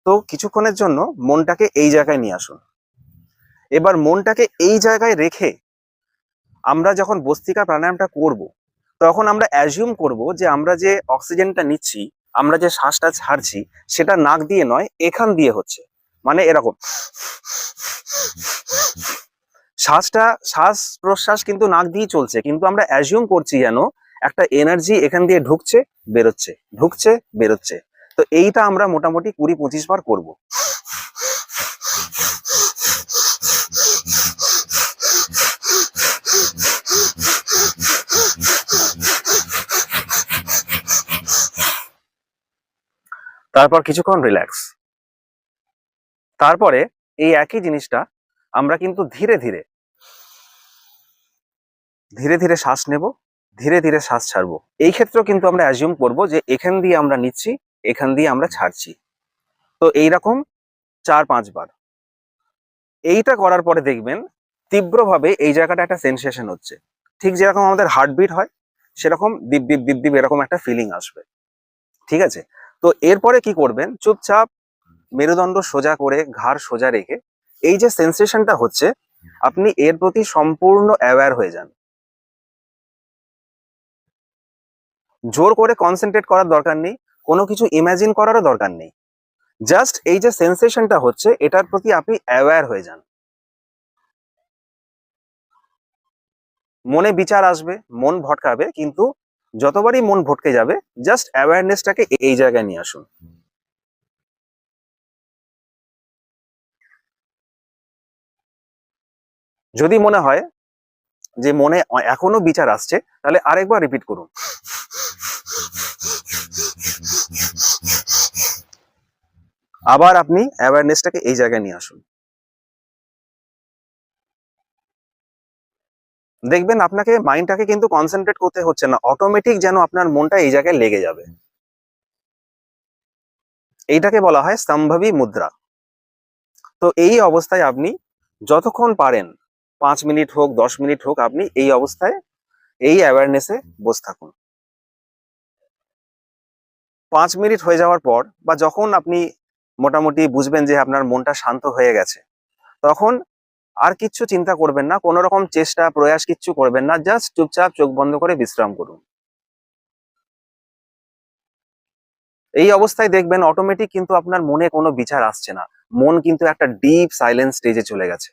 তো কিছুক্ষণের জন্য মনটাকে এই জায়গায় নিয়ে আসুন। এবার মনটাকে এই জায়গায় রেখে আমরা যখন ভস্ত্রিকা প্রাণায়ামটা করব, তখন আমরা অ্যাজিউম করব যে আমরা যে অক্সিজেনটা নিচ্ছি, আমরা যে শ্বাসটা ছাড়ছি, সেটা নাক দিয়ে নয়, এখান দিয়ে হচ্ছে। মানে এরকম শ্বাস প্রশ্বাস কিন্তু নাক দিয়ে চলছে, কিন্তু আমরা অ্যাজিউম করছি যেন একটা এনার্জি এখান দিয়ে ঢুকছে বেরোচ্ছে, ঢুকছে বেরোচ্ছে। তো এইটা আমরা মোটামুটি 20-25 বার করবো। তারপর কিছুক্ষণ রিল্যাক্স। তারপরে এই একই জিনিসটা আমরা কিন্তু ধীরে ধীরে ধীরে ধীরে শ্বাস নেব, ধীরে ধীরে শ্বাস ছাড়বো। এই ক্ষেত্রেও কিন্তু আমরা অ্যাজিউম করব যে এখান দিয়ে আমরা নিচ্ছি, এখান দিয়ে আমরা ছাড়ছি। তো এইরকম 4-5 বার। এইটা করার পরে দেখবেন তীব্রভাবে এই জায়গাটা একটা সেন্সেশন হচ্ছে, ঠিক যেরকম আমাদের হার্টবিট হয় সেরকম দিপ দিপ দিপ দিপ এরকম একটা ফিলিং আসবে। ঠিক আছে? তো এরপরে কি করবেন, চুপচাপ মেরুদণ্ড সোজা করে ঘাড় সোজা রেখে এই যে সেন্সেশনটা হচ্ছে, আপনি এর প্রতি সম্পূর্ণ অ্যাওয়্যার হয়ে যান। জোর করে কনসেন্ট্রেট করার দরকার নেই, কোনো কিছু ইমাজিন করারও দরকার নেই। জাস্ট এই যে সেন্সেশনটা হচ্ছে, এটার প্রতি আপনি অ্যাওয়্যার হয়ে যান। মনে বিচার আসবে, মন ভটকাবে, কিন্তু যতবারই মন ভটকে যাবে, জাস্ট অ্যাওয়ারনেসটাকে এই জায়গায় নিয়ে আসুন। যদি মনে হয় যে মনে এখনো বিচার আসছে, তাহলে আরেকবার রিপিট করুন। আবার আপনি অ্যাওয়ারনেসটাকে এই জায়গায় নিয়ে আসুন। দেখবেন আপনাকে মাইন্ডটাকে কিন্তু কনসেন্ট্রেট করতে হচ্ছে না, অটোমেটিক যেন আপনার মনটা এই জায়গায় লেগে যাবে। এইটাকে বলা হয় স্তম্ভবী মুদ্রা। তো এই অবস্থায় আপনি যতক্ষণ পারেন, 5 মিনিট হোক 10 মিনিট হোক, আপনি এই অবস্থায় এই অ্যাওয়ারনেসে বসে থাকুন। 5 মিনিট হয়ে যাওয়ার পর বা যখন আপনি মোটামুটি বুঝবেন যে আপনার মনটা শান্ত হয়ে গেছে, তখন আর কিচ্ছু চিন্তা করবেন না, কোনো রকম চেষ্টা প্রয়াস কিচ্ছু করবেন না, জাস্ট চুপচাপ চোখ বন্ধ করে বিশ্রাম করুন। এই অবস্থায় দেখবেন অটোমেটিক কিন্তু আপনার মনে কোনো বিচার আসছে না, মন কিন্তু একটা ডিপ সাইলেন্স স্টেজে চলে গেছে।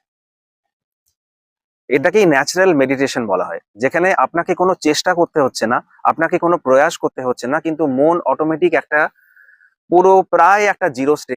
এটাকেই ন্যাচারাল মেডিটেশন বলা হয়, যেখানে আপনাকে কোনো চেষ্টা করতে হচ্ছে না, আপনাকে কোনো প্রয়াস করতে হচ্ছে না, কিন্তু মন অটোমেটিক একটা পুরো প্রায় একটা জিরো স্টেজ